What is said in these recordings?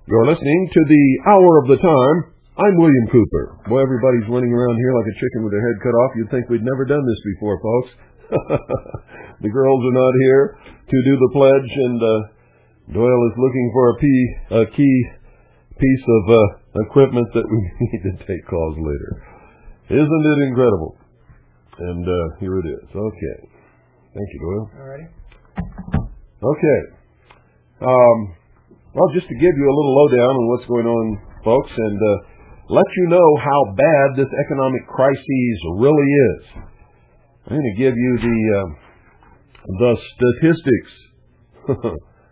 You're listening to the Hour of the Time. I'm William Cooper. Boy, everybody's running around here like a chicken with their head cut off. You'd think we'd never done this before, folks. The girls are not here to do the pledge, and Doyle is looking for a key piece of equipment that we need to take calls later. Isn't it incredible? And here it is. Okay. Thank you, Doyle. All righty. Okay. Well, just to give you a little lowdown on what's going on, folks, and let you know how bad this economic crisis really is. I'm going to give you the statistics,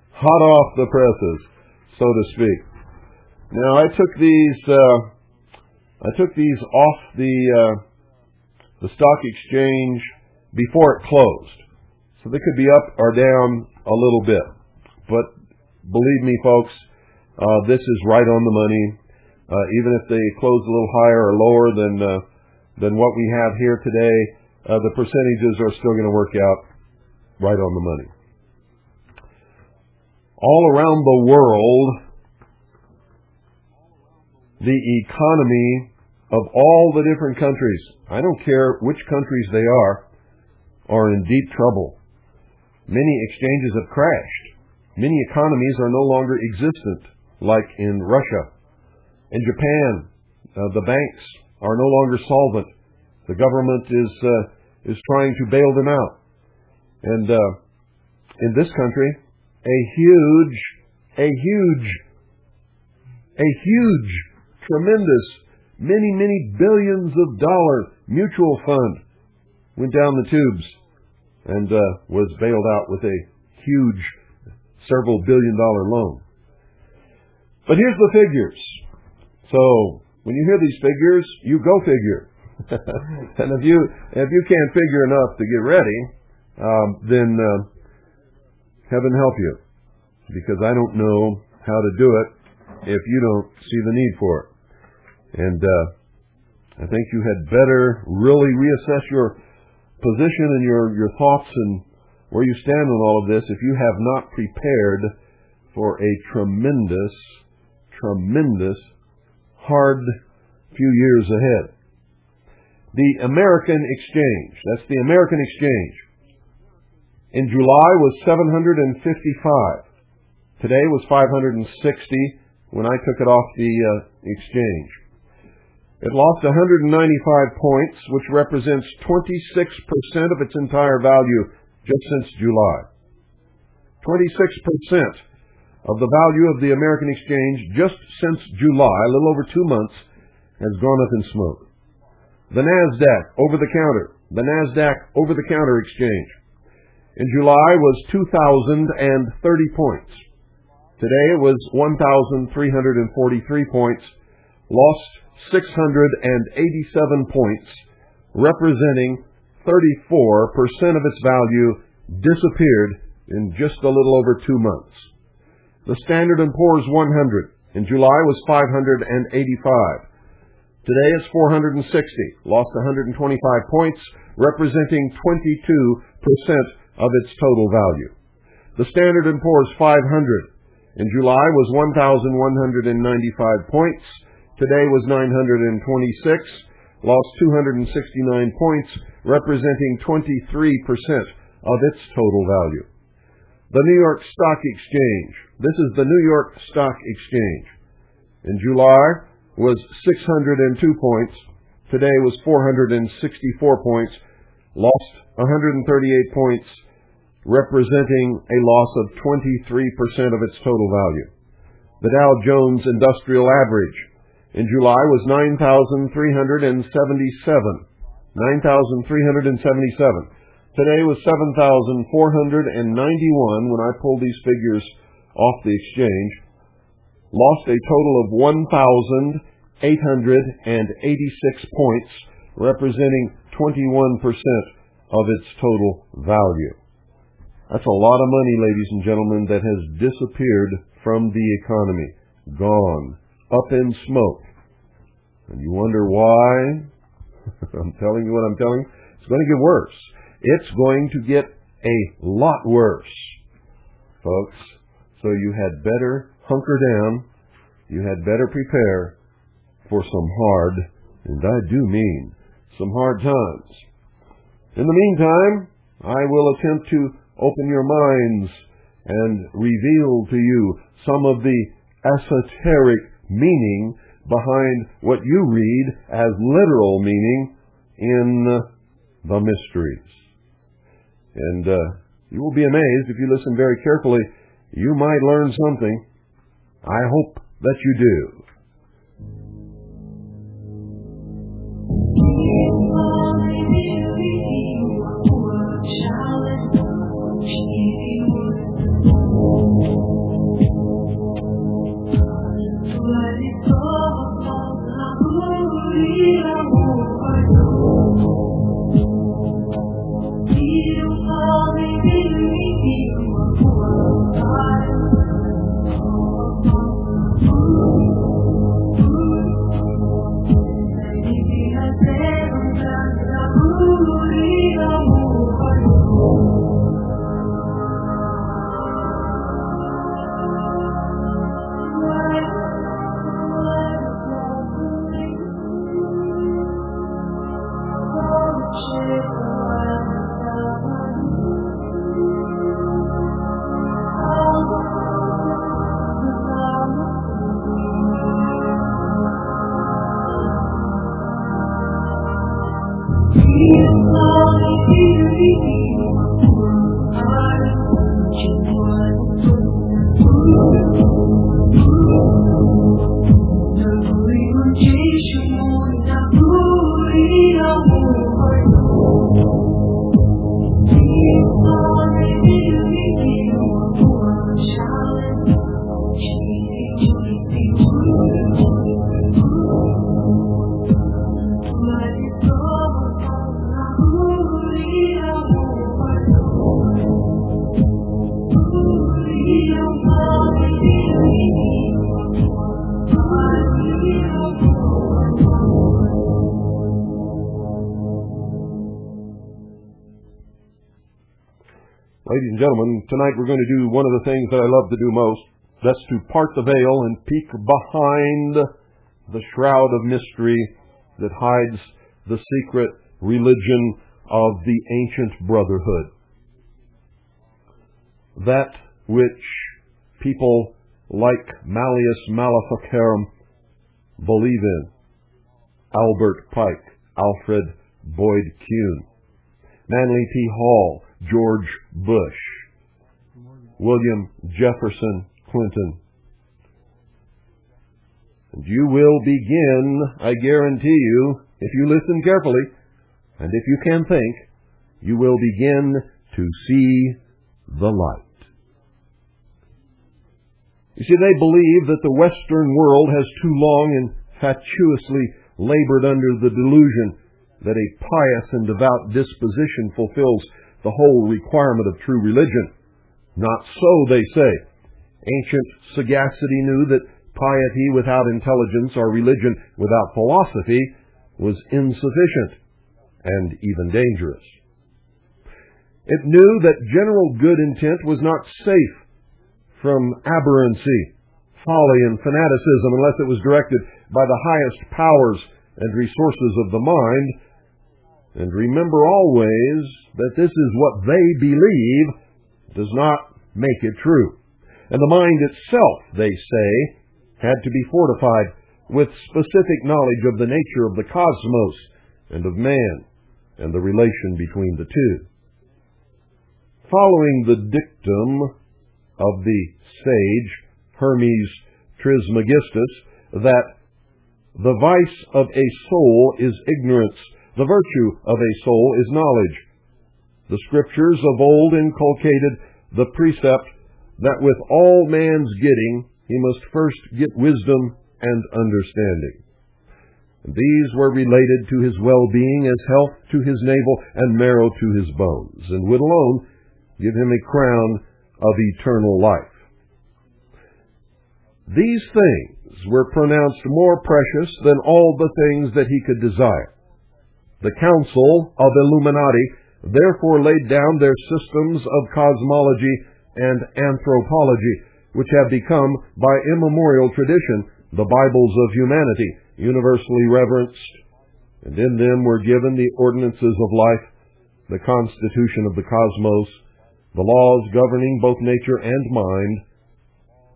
hot off the presses, so to speak. Now, I took these off the stock exchange before it closed, so they could be up or down a little bit, but believe me, folks, this is right on the money. Even if they close a little higher or lower than what we have here today, the percentages are still going to work out right on the money. All around the world, the economy of all the different countries, I don't care which countries they are in deep trouble. Many exchanges have crashed. Many economies are no longer existent, like in Russia. In Japan, the banks are no longer solvent. The government is trying to bail them out. And in this country, a huge, tremendous, many billions of dollar mutual fund went down the tubes and was bailed out with a huge several billion-dollar loan. But here's the figures. So when you hear these figures, you go figure. And if you can't figure enough to get ready, then heaven help you, because I don't know how to do it if you don't see the need for it. And I think you had better really reassess your position and your thoughts and where you stand on all of this if you have not prepared for a tremendous, hard few years ahead. The American exchange, that's the American exchange, in July was 755. Today was 560 when I took it off the exchange. It lost 195 points, which represents 26% of its entire value just since July. 26% of the value of the American exchange just since July, a little over 2 months, has gone up in smoke. The NASDAQ over-the-counter exchange, in July was 2,030 points. Today it was 1,343 points, lost 687 points, representing 34% of its value disappeared in just a little over 2 months. The Standard & Poor's 100 in July was 585. Today it's 460, lost 125 points, representing 22% of its total value. The Standard & Poor's 500 in July was 1,195 points. Today was 926, lost 269 points, representing 23% of its total value. The New York Stock Exchange. This is the New York Stock Exchange. In July was 602 points. today was 464 points, lost 138 points, representing a loss of 23% of its total value. The Dow Jones Industrial Average in July was 9,377. 9,377. Today was 7,491 when I pulled these figures off the exchange. Lost a total of 1,886 points, representing 21% of its total value. That's a lot of money, ladies and gentlemen, that has disappeared from the economy. Gone. Up in smoke. And you wonder why? I'm telling you what I'm telling you. It's going to get worse. It's going to get a lot worse, folks. So you had better hunker down. You had better prepare for some hard, and I do mean some hard times. In the meantime, I will attempt to open your minds and reveal to you some of the esoteric meaning behind what you read as literal meaning in the mysteries. And you will be amazed if you listen very carefully. You might learn something. I hope that you do. Ladies and gentlemen, tonight we're going to do one of the things that I love to do most. That's to part the veil and peek behind the shroud of mystery that hides the secret religion of the ancient brotherhood. That which people like Malleus Maleficarum believe in. Albert Pike, Alfred Boyd Kuhn, Manly P. Hall, George Bush, William Jefferson Clinton. And you will begin, I guarantee you, if you listen carefully, and if you can think, you will begin to see the light. You see, they believe that the Western world has too long and fatuously labored under the delusion that a pious and devout disposition fulfills the whole requirement of true religion. Not so, they say. Ancient sagacity knew that piety without intelligence or religion without philosophy was insufficient and even dangerous. It knew that general good intent was not safe from aberrancy, folly, and fanaticism unless it was directed by the highest powers and resources of the mind. And remember always that this is what they believe does not make it true. And the mind itself, they say, had to be fortified with specific knowledge of the nature of the cosmos and of man and the relation between the two. Following the dictum of the sage Hermes Trismegistus that the vice of a soul is ignorance, the virtue of a soul is knowledge, the Scriptures of old inculcated the precept that with all man's getting, he must first get wisdom and understanding. These were related to his well-being as health to his navel and marrow to his bones, and would alone give him a crown of eternal life. These things were pronounced more precious than all the things that he could desire. The Council of Illuminati therefore laid down their systems of cosmology and anthropology, which have become, by immemorial tradition, the Bibles of humanity, universally reverenced, and in them were given the ordinances of life, the constitution of the cosmos, the laws governing both nature and mind,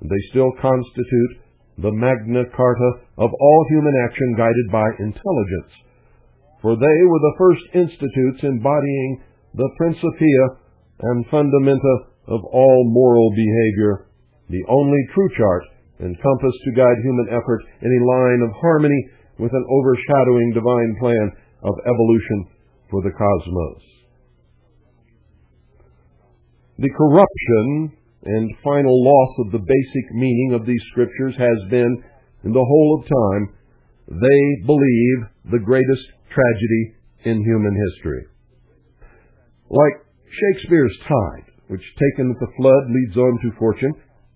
and they still constitute the Magna Carta of all human action guided by intelligence, for they were the first institutes embodying the principia and fundamenta of all moral behavior, the only true chart and compass to guide human effort in a line of harmony with an overshadowing divine plan of evolution for the cosmos. The corruption and final loss of the basic meaning of these Scriptures has been, in the whole of time, they believe, the greatest tragedy in human history. Like Shakespeare's tide, which taken at the flood leads on to fortune,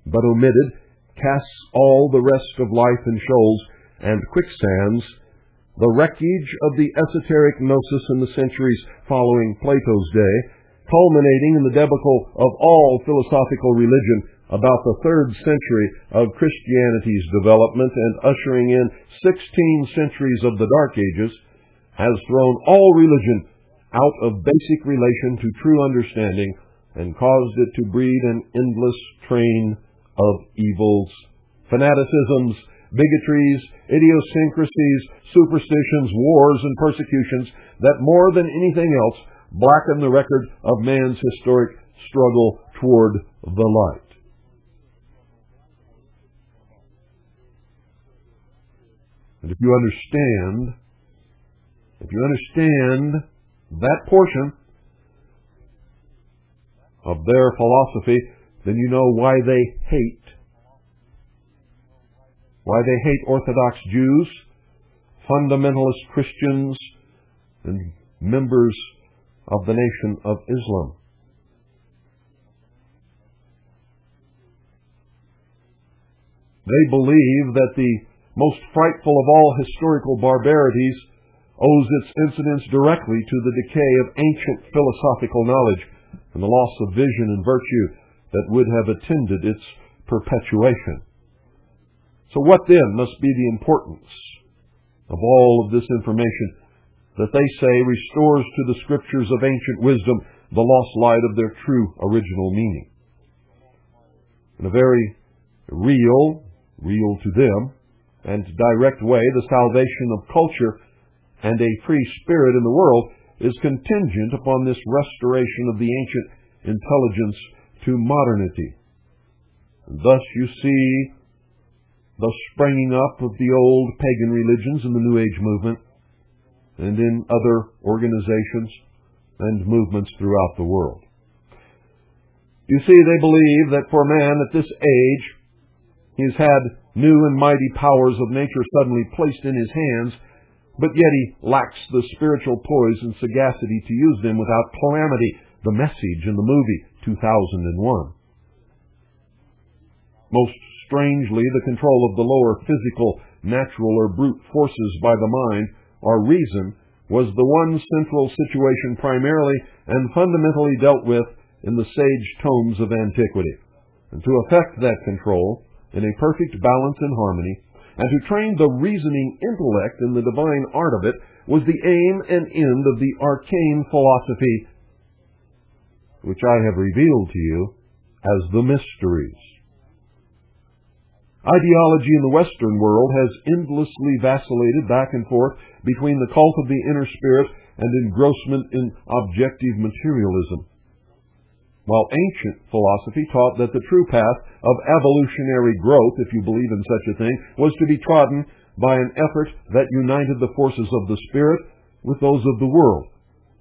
but omitted casts all the rest of life in shoals and quicksands, the wreckage of the esoteric gnosis in the centuries following Plato's day, culminating in the debacle of all philosophical religion about the 3rd century of Christianity's development and ushering in 16 centuries of the Dark Ages, has thrown all religion out of basic relation to true understanding and caused it to breed an endless train of evils, fanaticisms, bigotries, idiosyncrasies, superstitions, wars, and persecutions that more than anything else blacken the record of man's historic struggle toward the light. And if you understand that portion of their philosophy, then you know why they hate Orthodox Jews, fundamentalist Christians, and members of the Nation of Islam. They believe that the most frightful of all historical barbarities owes its incidence directly to the decay of ancient philosophical knowledge and the loss of vision and virtue that would have attended its perpetuation. So what then must be the importance of all of this information that they say restores to the Scriptures of ancient wisdom the lost light of their true original meaning? In a very real to them, and direct way, the salvation of culture and a free spirit in the world is contingent upon this restoration of the ancient intelligence to modernity. And thus you see the springing up of the old pagan religions in the New Age movement and in other organizations and movements throughout the world. You see, they believe that for man at this age, he's had new and mighty powers of nature suddenly placed in his hands, but yet he lacks the spiritual poise and sagacity to use them without calamity, the message in the movie 2001. Most strangely, the control of the lower physical, natural, or brute forces by the mind, or reason, was the one central situation primarily and fundamentally dealt with in the sage tomes of antiquity. And to effect that control, in a perfect balance and harmony, and to train the reasoning intellect in the divine art of it, was the aim and end of the arcane philosophy, which I have revealed to you as the mysteries. Ideology in the Western world has endlessly vacillated back and forth between the cult of the inner spirit and engrossment in objective materialism, while ancient philosophy taught that the true path of evolutionary growth, if you believe in such a thing, was to be trodden by an effort that united the forces of the spirit with those of the world,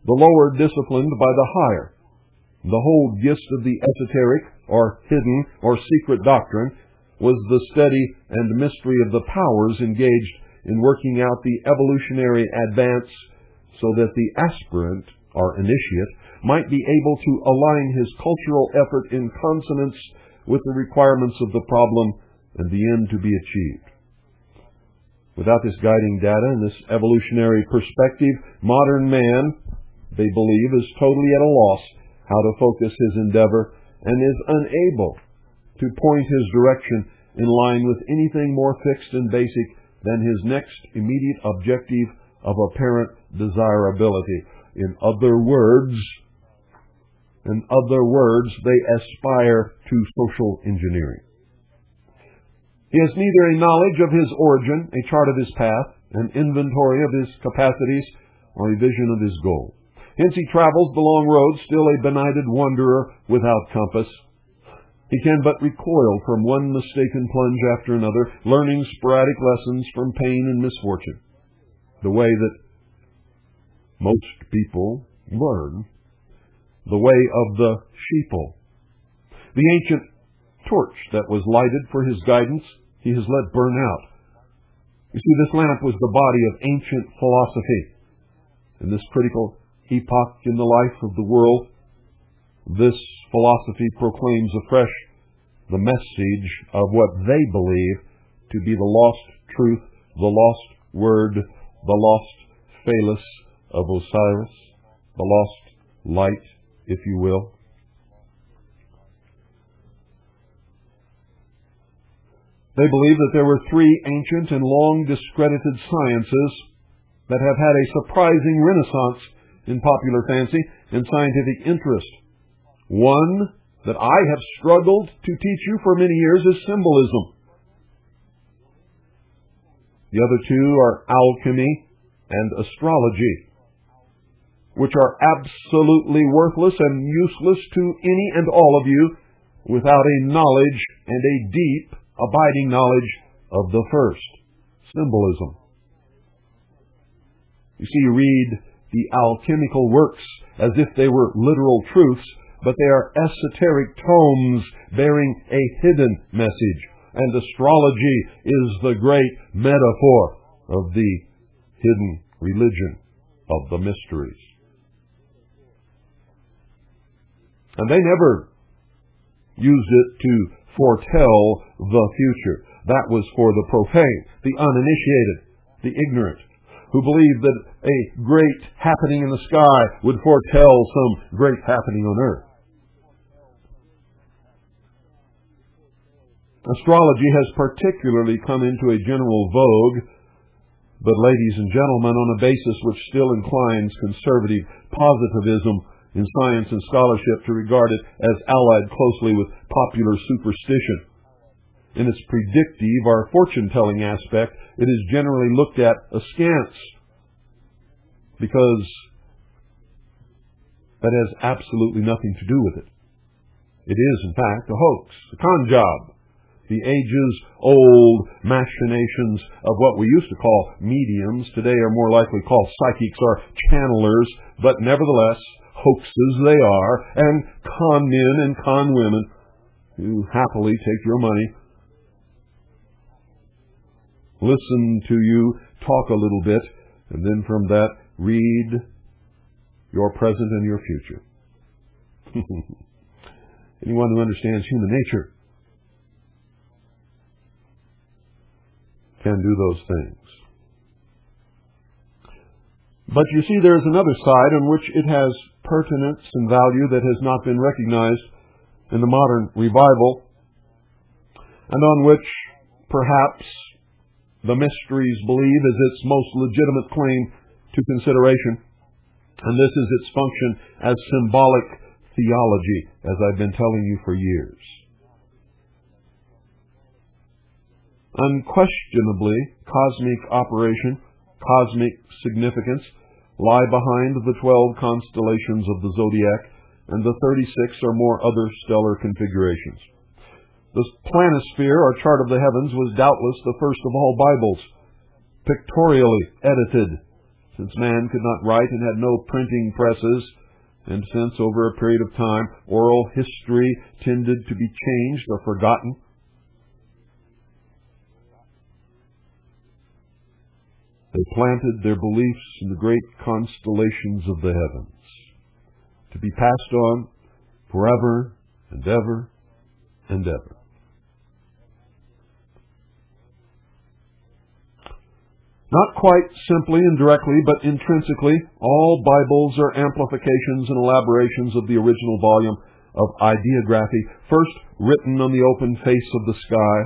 the lower disciplined by the higher. The whole gist of the esoteric, or hidden, or secret doctrine was the study and mystery of the powers engaged in working out the evolutionary advance so that the aspirant, or initiate, might be able to align his cultural effort in consonance with the requirements of the problem and the end to be achieved. Without this guiding data and this evolutionary perspective, modern man, they believe, is totally at a loss how to focus his endeavor and is unable to point his direction in line with anything more fixed and basic than his next immediate objective of apparent desirability. In other words, they aspire to social engineering. He has neither a knowledge of his origin, a chart of his path, an inventory of his capacities, or a vision of his goal. Hence he travels the long road, still a benighted wanderer without compass. He can but recoil from one mistaken plunge after another, learning sporadic lessons from pain and misfortune, the way that most people learn, the way of the sheeple. The ancient torch that was lighted for his guidance, he has let burn out. You see, this lamp was the body of ancient philosophy. In this critical epoch in the life of the world, this philosophy proclaims afresh the message of what they believe to be the lost truth, the lost word, the lost phallus of Osiris, the lost light, if you will. They believe that there were three ancient and long discredited sciences that have had a surprising renaissance in popular fancy and scientific interest. One that I have struggled to teach you for many years is symbolism. The other two are alchemy and astrology, which are absolutely worthless and useless to any and all of you without a knowledge and a deep, abiding knowledge of the first, symbolism. You see, you read the alchemical works as if they were literal truths, but they are esoteric tomes bearing a hidden message. And astrology is the great metaphor of the hidden religion of the mysteries. And they never used it to foretell the future. That was for the profane, the uninitiated, the ignorant, who believed that a great happening in the sky would foretell some great happening on earth. Astrology has particularly come into a general vogue, but ladies and gentlemen, on a basis which still inclines conservative positivism in science and scholarship to regard it as allied closely with popular superstition. In its predictive or fortune-telling aspect, it is generally looked at askance, because that has absolutely nothing to do with it. It is, in fact, a hoax, a con job. The ages-old machinations of what we used to call mediums today are more likely called psychics or channelers, but nevertheless, hoaxes they are, and con men and con women who happily take your money, listen to you talk a little bit, and then from that read your present and your future. Anyone who understands human nature can do those things. But you see, there is another side on which it has pertinence and value that has not been recognized in the modern revival, and on which perhaps the mysteries believe is its most legitimate claim to consideration, and this is its function as symbolic theology, as I've been telling you for years. Unquestionably, cosmic operation, cosmic significance lie behind the 12 constellations of the zodiac and the 36 or more other stellar configurations. The planisphere, or chart of the heavens, was doubtless the first of all Bibles, pictorially edited, since man could not write and had no printing presses, and since over a period of time oral history tended to be changed or forgotten. They planted their beliefs in the great constellations of the heavens, to be passed on forever and ever and ever. Not quite simply and directly, but intrinsically, all Bibles are amplifications and elaborations of the original volume of ideography, first written on the open face of the sky,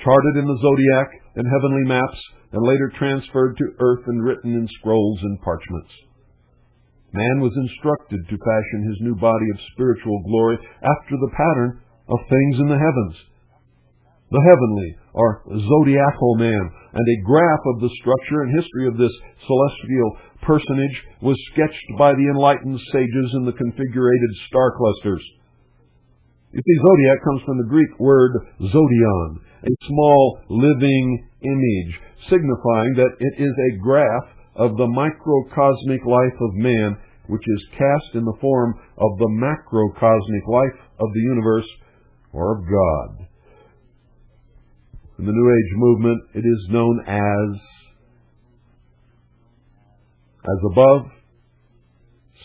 charted in the zodiac and heavenly maps, and later transferred to earth and written in scrolls and parchments. Man was instructed to fashion his new body of spiritual glory after the pattern of things in the heavens. The heavenly, or zodiacal man, and a graph of the structure and history of this celestial personage was sketched by the enlightened sages in the configurated star clusters. You see, zodiac comes from the Greek word zodion, a small living image, signifying that it is a graph of the microcosmic life of man, which is cast in the form of the macrocosmic life of the universe, or of God. In the New Age movement, it is known as above,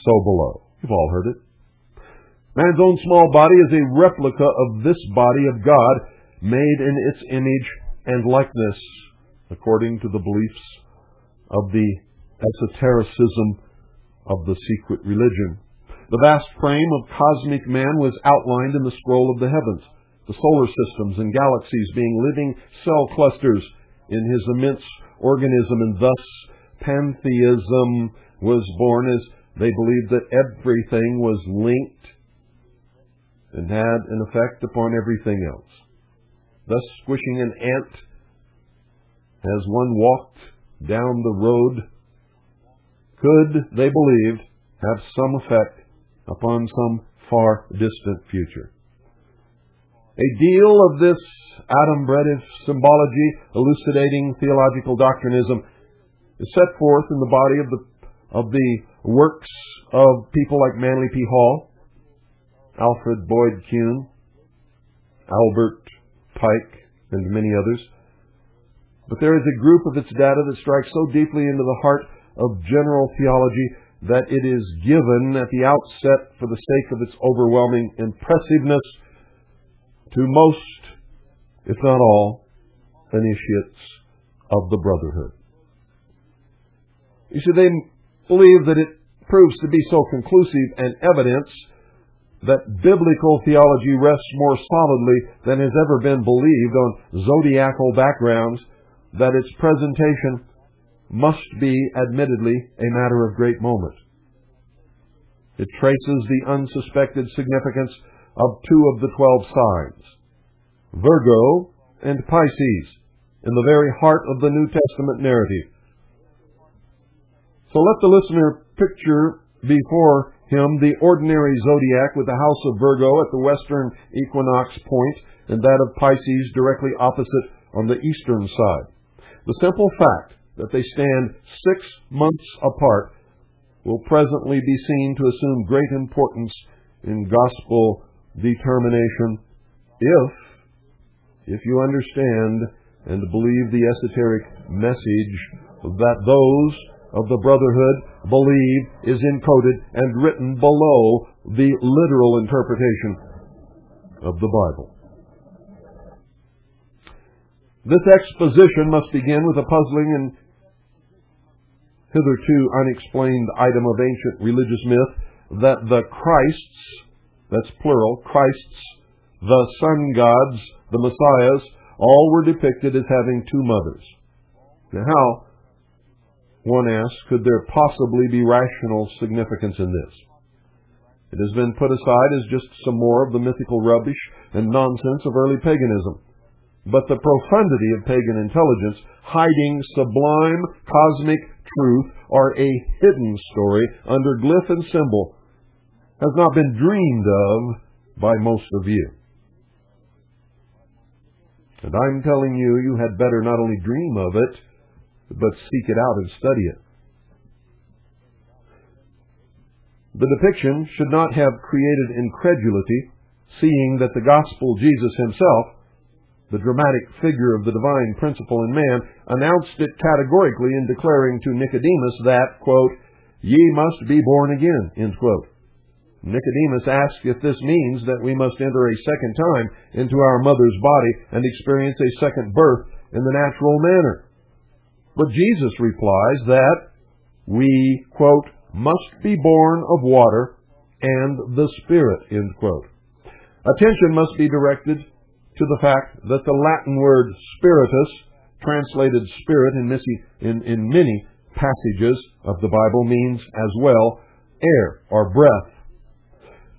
so below. You've all heard it. Man's own small body is a replica of this body of God, made in its image and likeness, according to the beliefs of the esotericism of the secret religion. The vast frame of cosmic man was outlined in the scroll of the heavens, the solar systems and galaxies being living cell clusters in his immense organism, and thus pantheism was born, as they believed that everything was linked and had an effect upon everything else. Thus, squishing an ant as one walked down the road could, they believed, have some effect upon some far distant future. A deal of this adumbrative symbology, elucidating theological doctrinism, is set forth in the body of the works of people like Manly P. Hall, Alfred Boyd Kuhn, Albert Pike, and many others. But there is a group of its data that strikes so deeply into the heart of general theology that it is given at the outset for the sake of its overwhelming impressiveness to most, if not all, initiates of the Brotherhood. You see, they believe that it proves to be so conclusive an evidence that biblical theology rests more solidly than has ever been believed on zodiacal backgrounds, that its presentation must be admittedly a matter of great moment. It traces the unsuspected significance of two of the 12 signs, Virgo and Pisces, in the very heart of the New Testament narrative. So let the listener picture before him the ordinary zodiac with the house of Virgo at the western equinox point and that of Pisces directly opposite on the eastern side. The simple fact that they stand 6 months apart will presently be seen to assume great importance in gospel determination if you understand and believe the esoteric message that those of the Brotherhood believe is encoded and written below the literal interpretation of the Bible. This exposition must begin with a puzzling and hitherto unexplained item of ancient religious myth, that the Christs, that's plural, Christs, the sun gods, the Messiahs, all were depicted as having two mothers. Now how, one asks, could there possibly be rational significance in this? It has been put aside as just some more of the mythical rubbish and nonsense of early paganism. but the profundity of pagan intelligence, hiding sublime cosmic truth, or a hidden story under glyph and symbol, has not been dreamed of by most of you. And I'm telling you, you had better not only dream of it, but seek it out and study it. The depiction should not have created incredulity, seeing that the gospel Jesus himself, the dramatic figure of the divine principle in man, announced it categorically in declaring to Nicodemus that, quote, "Ye must be born again," end quote. Nicodemus asked if this means that we must enter a second time into our mother's body and experience a second birth in the natural manner. But Jesus replies that we, quote, "must be born of water and the Spirit," end quote. Attention must be directed to the fact that the Latin word spiritus, translated spirit in many passages of the Bible, means as well air or breath.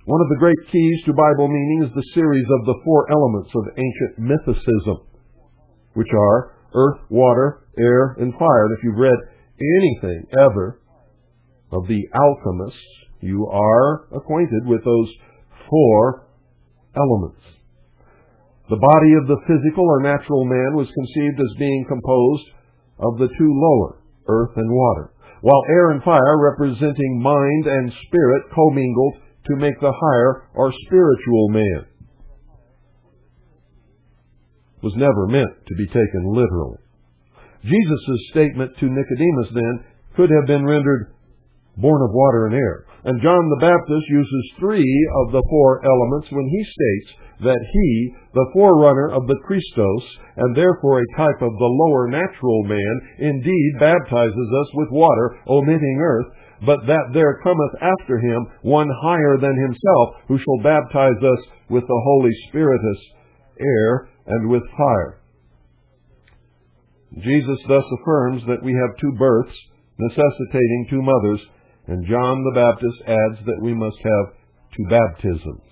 One of the great keys to Bible meaning is the series of the four elements of ancient mythicism, which are earth, water, air, and fire. And if you've read anything ever of the alchemists, you are acquainted with those four elements. The body of the physical or natural man was conceived as being composed of the two lower, earth and water, while air and fire, representing mind and spirit, commingled to make the higher or spiritual man. Was never meant to be taken literally. Jesus' statement to Nicodemus, then, could have been rendered born of water and air. And John the Baptist uses three of the four elements when he states that he, the forerunner of the Christos, and therefore a type of the lower natural man, indeed baptizes us with water, omitting earth, but that there cometh after him one higher than himself, who shall baptize us with the Holy Spiritus, air, and with fire. Jesus thus affirms that we have two births, necessitating two mothers, and John the Baptist adds that we must have two baptisms.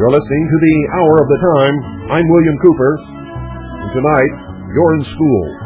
You're listening to the Hour of the Time. I'm William Cooper, and tonight, you're in school.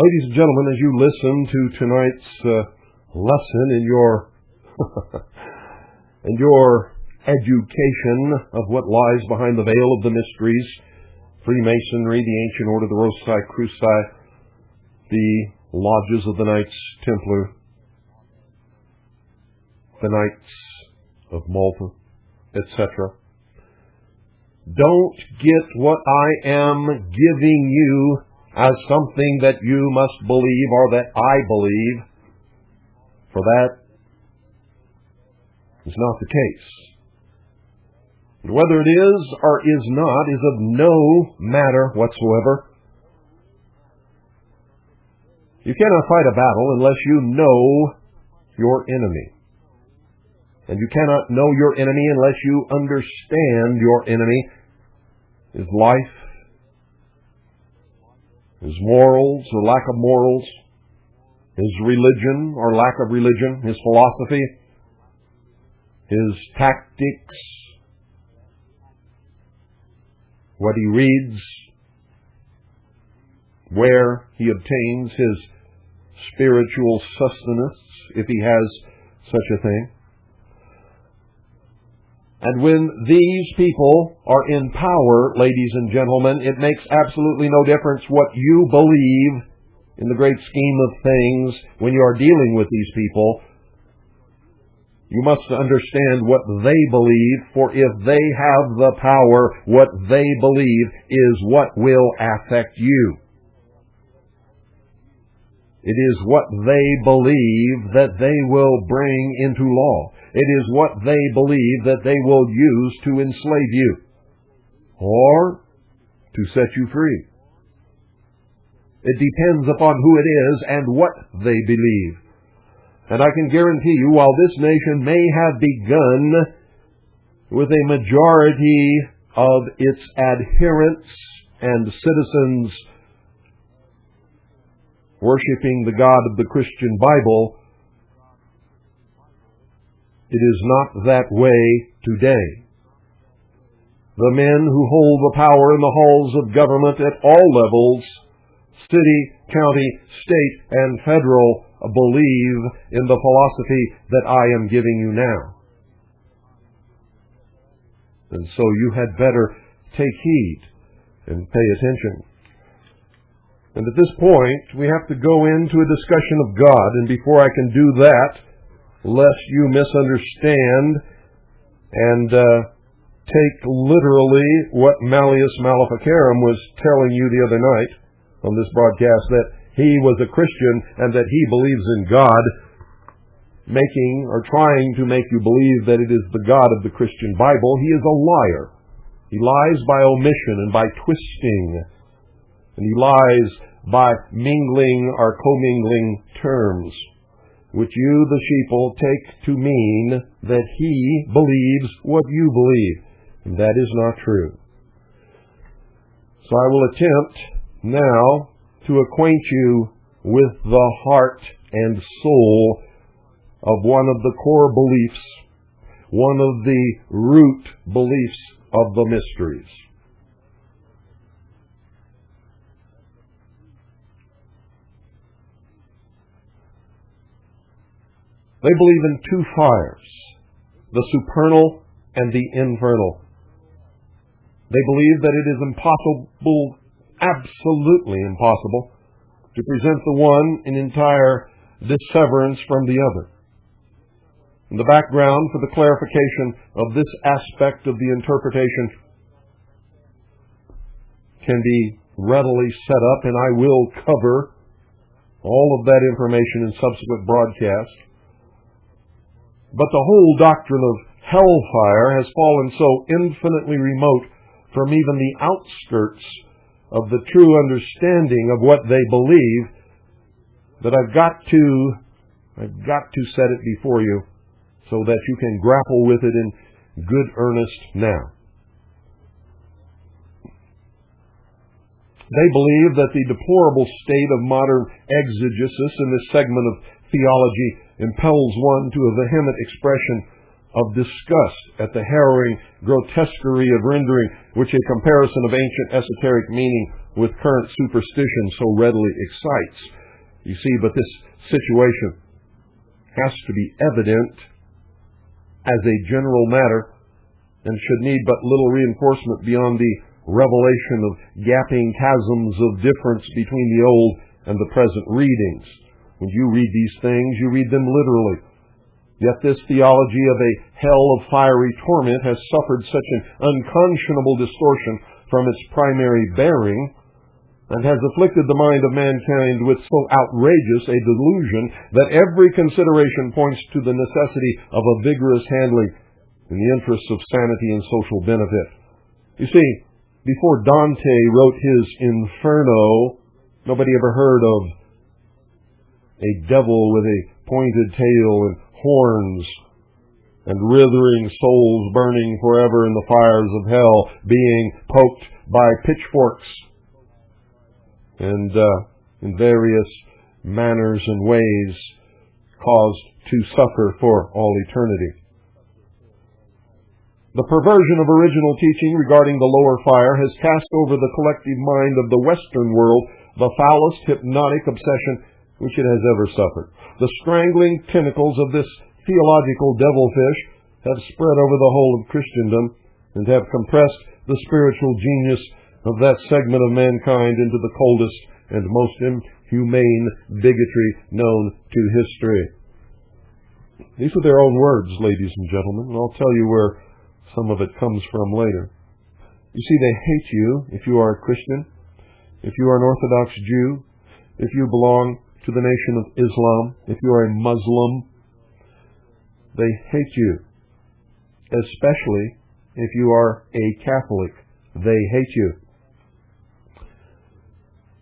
ladies and gentlemen, as you listen to tonight's lesson in your education of what lies behind the veil of the mysteries, Freemasonry, the Ancient Order, the Rosicruci, the Lodges of the Knights Templar, the Knights of Malta, etc. Don't get what I am giving you as something that you must believe or that I believe, for that is not the case. And whether it is or is not is of no matter whatsoever. You cannot fight a battle unless you know your enemy. And you cannot know your enemy unless you understand your enemy, his life, his morals or lack of morals, his religion or lack of religion, his philosophy, his tactics, what he reads, where he obtains his spiritual sustenance, if he has such a thing. And when these people are in power, ladies and gentlemen, it makes absolutely no difference what you believe in the great scheme of things when you are dealing with these people. You must understand what they believe, for if they have the power, what they believe is what will affect you. It is what they believe that they will bring into law. It is what they believe that they will use to enslave you or to set you free. It depends upon who it is and what they believe. And I can guarantee you, while this nation may have begun with a majority of its adherents and citizens worshiping the God of the Christian Bible, it is not that way today. The men who hold the power in the halls of government at all levels, city, county, state, and federal, believe in the philosophy that I am giving you now. And so you had better take heed and pay attention. And at this point, we have to go into a discussion of God. And before I can do that, lest you misunderstand and take literally what Malleus Maleficarum was telling you the other night on this broadcast, that he was a Christian and that he believes in God, making or trying to make you believe that it is the God of the Christian Bible, he is a liar. He lies by omission and by twisting. And he lies by mingling or commingling terms, which you, the sheeple, take to mean that he believes what you believe. And that is not true. So I will attempt now to acquaint you with the heart and soul of one of the core beliefs, one of the root beliefs of the mysteries. They believe in two fires, the supernal and the infernal. They believe that it is impossible, absolutely impossible, to present the one in entire disseverance from the other. And the background for the clarification of this aspect of the interpretation can be readily set up, and I will cover all of that information in subsequent broadcasts. But the whole doctrine of hellfire has fallen so infinitely remote from even the outskirts of the true understanding of what they believe that I've got to set it before you so that you can grapple with it in good earnest now. They believe that the deplorable state of modern exegesis in this segment of theology impels one to a vehement expression of disgust at the harrowing grotesquerie of rendering which a comparison of ancient esoteric meaning with current superstition so readily excites. You see, but this situation has to be evident as a general matter and should need but little reinforcement beyond the revelation of gaping chasms of difference between the old and the present readings. When you read these things, you read them literally. Yet this theology of a hell of fiery torment has suffered such an unconscionable distortion from its primary bearing, and has afflicted the mind of mankind with so outrageous a delusion that every consideration points to the necessity of a vigorous handling in the interests of sanity and social benefit. You see, before Dante wrote his Inferno, nobody ever heard of a devil with a pointed tail and horns and writhing souls burning forever in the fires of hell, being poked by pitchforks and in various manners and ways caused to suffer for all eternity. The perversion of original teaching regarding the lower fire has cast over the collective mind of the Western world the foulest hypnotic obsession which it has ever suffered. The strangling tentacles of this theological devilfish have spread over the whole of Christendom and have compressed the spiritual genius of that segment of mankind into the coldest and most inhumane bigotry known to history. These are their own words, ladies and gentlemen, and I'll tell you where some of it comes from later. You see, they hate you if you are a Christian, if you are an Orthodox Jew, if you belong to the nation of Islam, if you are a Muslim. They hate you, especially if you are a Catholic. They hate you.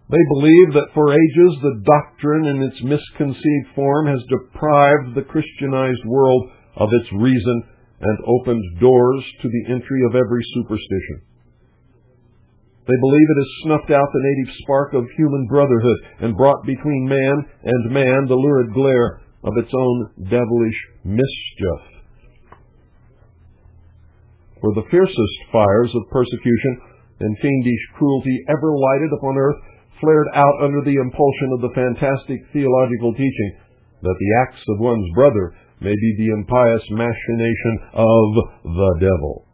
They believe that for ages the doctrine in its misconceived form has deprived the Christianized world of its reason and opened doors to the entry of every superstition. They believe it has snuffed out the native spark of human brotherhood and brought between man and man the lurid glare of its own devilish mischief. For the fiercest fires of persecution and fiendish cruelty ever lighted upon earth flared out under the impulsion of the fantastic theological teaching that the acts of one's brother may be the impious machination of the devil.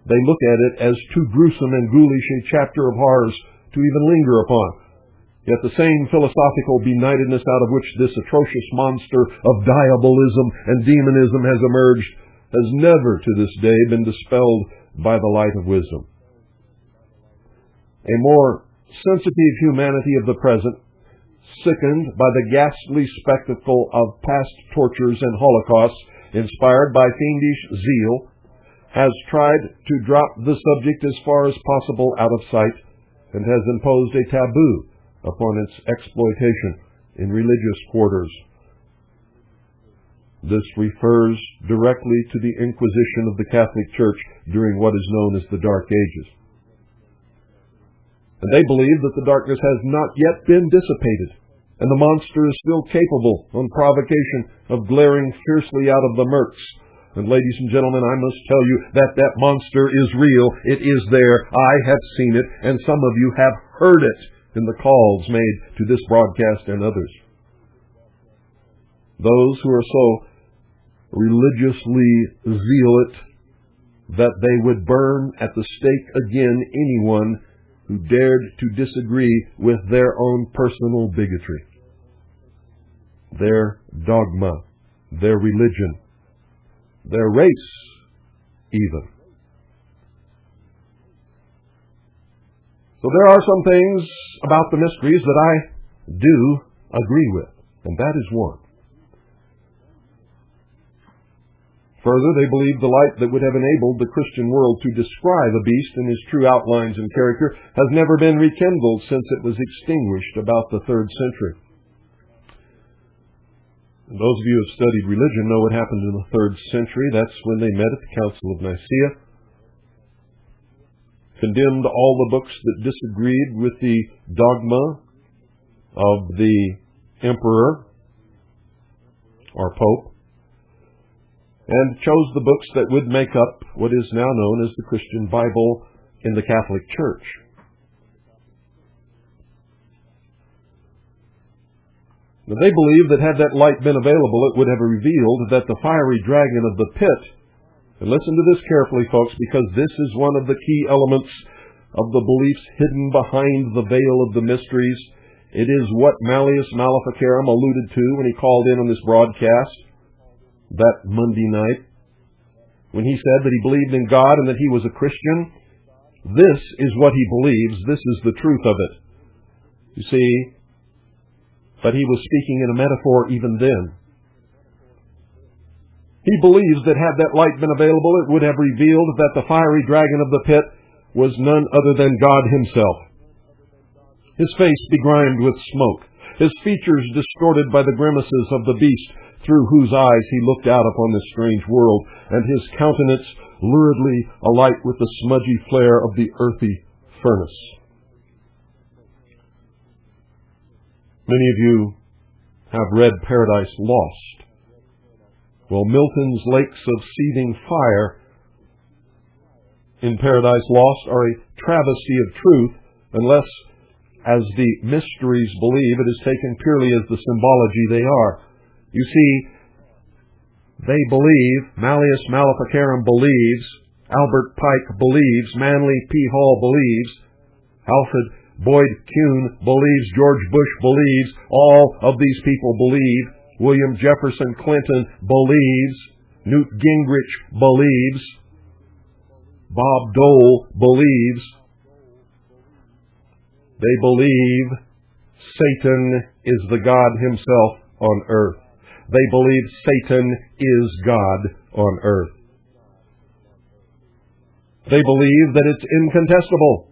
They look at it as too gruesome and ghoulish a chapter of horrors to even linger upon. Yet the same philosophical benightedness out of which this atrocious monster of diabolism and demonism has emerged has never to this day been dispelled by the light of wisdom. A more sensitive humanity of the present, sickened by the ghastly spectacle of past tortures and holocausts, inspired by fiendish zeal, has tried to drop the subject as far as possible out of sight, and has imposed a taboo upon its exploitation in religious quarters. This refers directly to the Inquisition of the Catholic Church during what is known as the Dark Ages. And they believe that the darkness has not yet been dissipated, and the monster is still capable, on provocation, of glaring fiercely out of the murks. And ladies and gentlemen, I must tell you that that monster is real. It is there. I have seen it, and some of you have heard it in the calls made to this broadcast and others. Those who are so religiously zealot that they would burn at the stake again anyone who dared to disagree with their own personal bigotry, their dogma, their religion, their race, even. So there are some things about the mysteries that I do agree with, and that is one. Further, they believe the light that would have enabled the Christian world to descry the beast in his true outlines and character has never been rekindled since it was extinguished about the 3rd century. And those of you who have studied religion know what happened in the 3rd century. That's when they met at the Council of Nicaea, condemned all the books that disagreed with the dogma of the emperor or pope, and chose the books that would make up what is now known as the Christian Bible in the Catholic Church. They believed that had that light been available, it would have revealed that the fiery dragon of the pit, and listen to this carefully, folks, because this is one of the key elements of the beliefs hidden behind the veil of the mysteries. It is what Malleus Maleficarum alluded to when he called in on this broadcast that Monday night, when he said that he believed in God and that he was a Christian. This is what he believes. This is the truth of it. You see, but he was speaking in a metaphor even then. He believes that had that light been available, it would have revealed that the fiery dragon of the pit was none other than God himself. His face begrimed with smoke, his features distorted by the grimaces of the beast through whose eyes he looked out upon this strange world, and his countenance luridly alight with the smudgy flare of the earthy furnace. Many of you have read Paradise Lost. Well, Milton's lakes of seething fire in Paradise Lost are a travesty of truth, unless, as the mysteries believe, it is taken purely as the symbology they are. You see, they believe, Malleus Maleficarum believes, Albert Pike believes, Manly P. Hall believes, Alvin Boyd Kuhn believes, George Bush believes, all of these people believe, William Jefferson Clinton believes, Newt Gingrich believes, Bob Dole believes. They believe Satan is the God himself on earth. They believe Satan is God on earth. They believe that it's incontestable.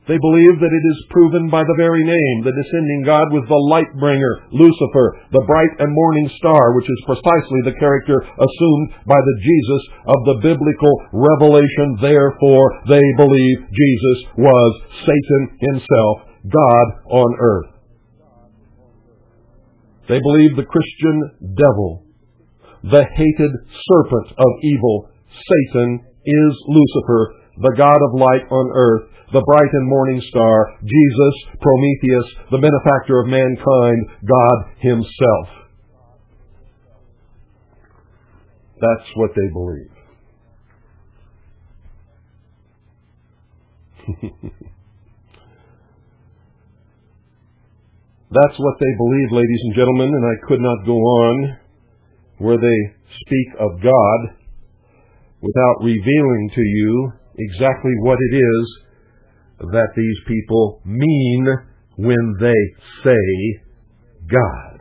They believe that it is proven by the very name. The descending God was the light bringer, Lucifer, the bright and morning star, which is precisely the character assumed by the Jesus of the biblical revelation. Therefore, they believe Jesus was Satan himself, God on earth. They believe the Christian devil, the hated serpent of evil, Satan, is Lucifer, the God of light on earth, the bright and morning star, Jesus, Prometheus, the benefactor of mankind, God himself. That's what they believe. That's what they believe, ladies and gentlemen, and I could not go on where they speak of God without revealing to you exactly what it is that these people mean when they say God.